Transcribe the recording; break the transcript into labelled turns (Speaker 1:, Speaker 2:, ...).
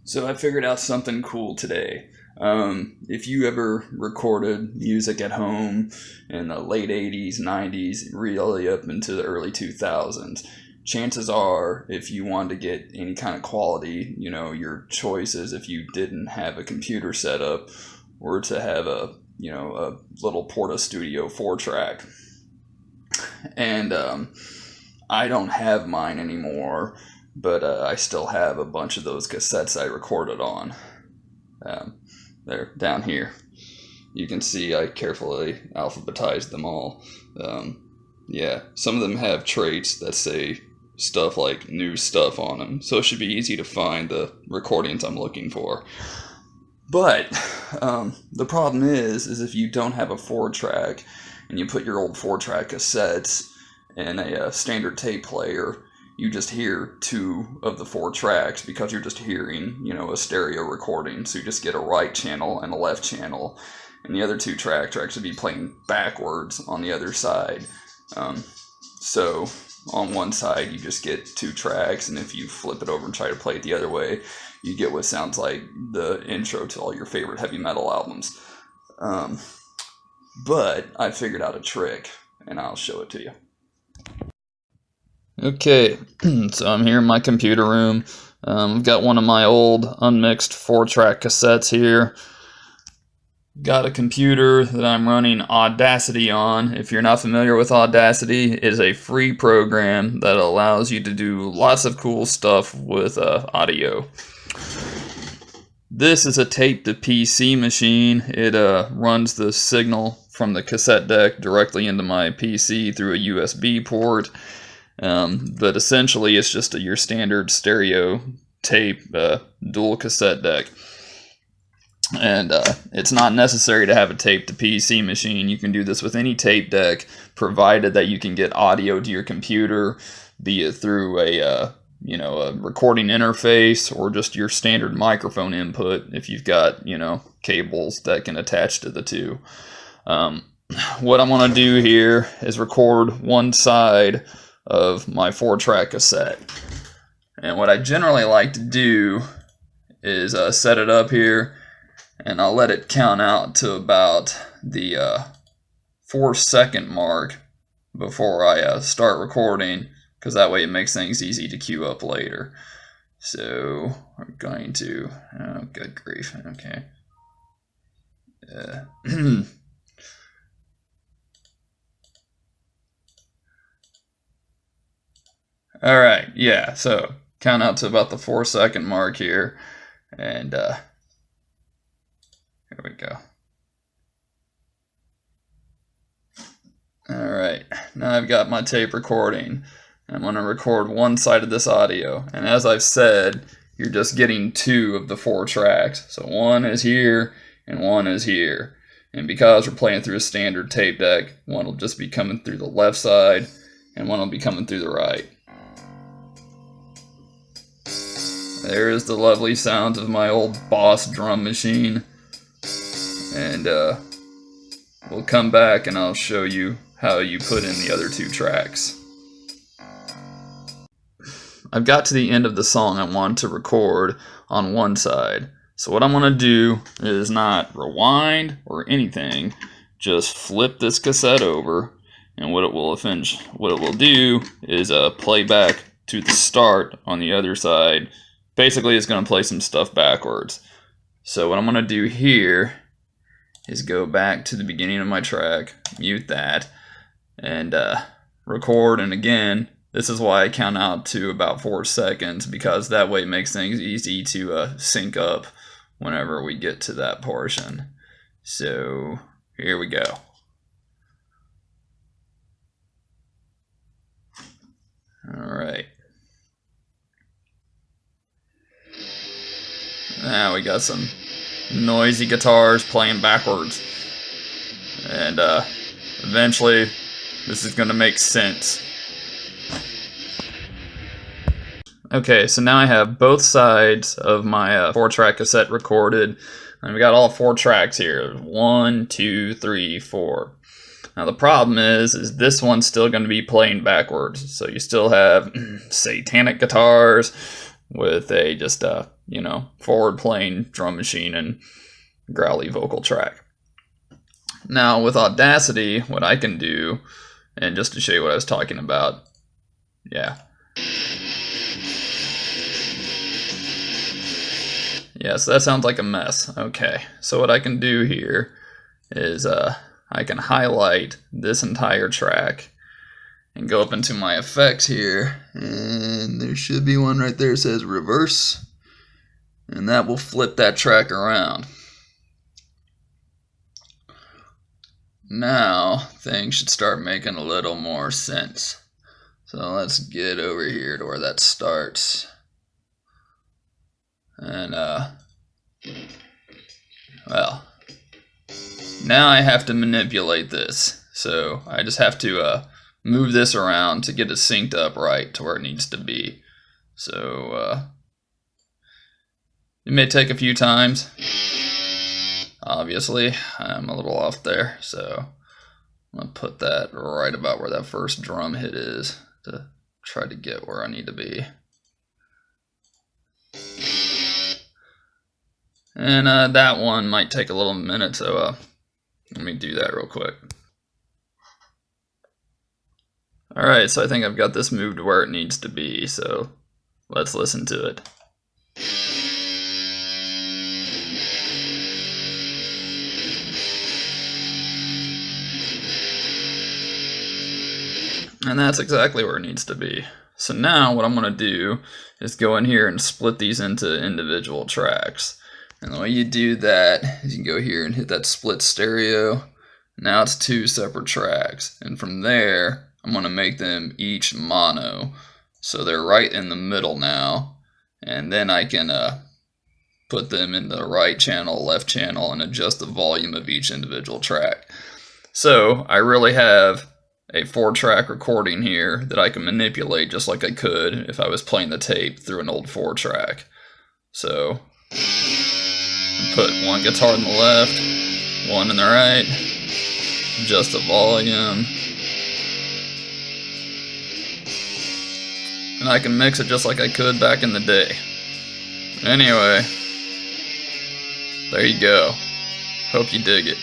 Speaker 1: So I figured out something cool today. If you ever recorded music at home in the late 80s, 90s, really up into the early 2000s, chances are if you wanted to get any kind of quality, your choices, if you didn't have a computer set up, were to have a little Porta Studio 4-track. And I don't have mine anymore, but I still have a bunch of those cassettes I recorded on. They're down here. You can see I carefully alphabetized them all. Some of them have traits that say stuff like new stuff on them, so it should be easy to find the recordings I'm looking for. But the problem is if you don't have a 4-track and you put your old 4-track cassettes in a standard tape player, you just hear 2 of the 4 tracks because you're just hearing, a stereo recording. So you just get a right channel and a left channel, and the other 2 tracks are actually be playing backwards on the other side. So on one side you just get 2 tracks, and if you flip it over and try to play it the other way, you get what sounds like the intro to all your favorite heavy metal albums. But I figured out a trick, and I'll show it to you. Okay, so I'm here in my computer room. I've got one of my old unmixed 4-track cassettes here. Got a computer that I'm running Audacity on. If you're not familiar with Audacity, it is a free program that allows you to do lots of cool stuff with audio. This is a tape to PC machine. It runs the signal from the cassette deck directly into my PC through a USB port. But essentially it's just your standard stereo tape dual cassette deck. And it's not necessary to have a tape to PC machine. You can do this with any tape deck, provided that you can get audio to your computer, be it through a recording interface or just your standard microphone input if you've got, cables that can attach to the two. What I'm going to do here is record one side of my 4-track cassette. And what I generally like to do is set it up here, and I'll let it count out to about the 4-second mark before I start recording, because that way it makes things easy to queue up later. So I'm going to, oh good grief, okay. Alright, yeah, so count out to about the 4-second mark here, and here we go. Alright, now I've got my tape recording. I'm going to record one side of this audio, and as I've said, you're just getting 2 of the 4 tracks. So one is here, and one is here. And because we're playing through a standard tape deck, one will just be coming through the left side, and one will be coming through the right. There is the lovely sounds of my old Boss drum machine. And we'll come back and I'll show you how you put in the other 2 tracks. I've got to the end of the song I want to record on one side. So what I'm going to do is not rewind or anything. Just flip this cassette over, and what it will do is play back to the start on the other side. Basically, it's going to play some stuff backwards. So what I'm going to do here is go back to the beginning of my track, mute that, and record. And again, this is why I count out to about 4 seconds, because that way it makes things easy to sync up whenever we get to that portion. So here we go. All right. Now we got some noisy guitars playing backwards. And eventually this is going to make sense. Okay, so now I have both sides of my 4-track cassette recorded. And we got all 4 tracks here. 1, 2, 3, 4. Now the problem is this one's still going to be playing backwards. So you still have satanic guitars with a just forward playing drum machine and growly vocal track. Now with Audacity, what I can do, and just to show you what I was talking about, yeah, so that sounds like a mess. Okay, so what I can do here is I can highlight this entire track and go up into my effects here, and there should be one right there that says reverse, and that will flip that track around. Now things should start making a little more sense. So let's get over here to where that starts. And well, now I have to manipulate this. So I just have to move this around to get it synced up right to where it needs to be. So it may take a few times. Obviously, I'm a little off there, so I'm going to put that right about where that first drum hit is to try to get where I need to be. And that one might take a little minute, so let me do that real quick. Alright, so I think I've got this moved where it needs to be, so let's listen to it. And that's exactly where it needs to be. So now what I'm going to do is go in here and split these into individual tracks. And the way you do that is you can go here and hit that split stereo. Now it's 2 separate tracks. And from there, I'm going to make them each mono. So they're right in the middle now. And then I can put them in the right channel, left channel, and adjust the volume of each individual track. So I really have a 4-track recording here that I can manipulate just like I could if I was playing the tape through an old 4-track. So put one guitar in the left, one in the right, adjust the volume, and I can mix it just like I could back in the day. Anyway, there you go. Hope you dig it.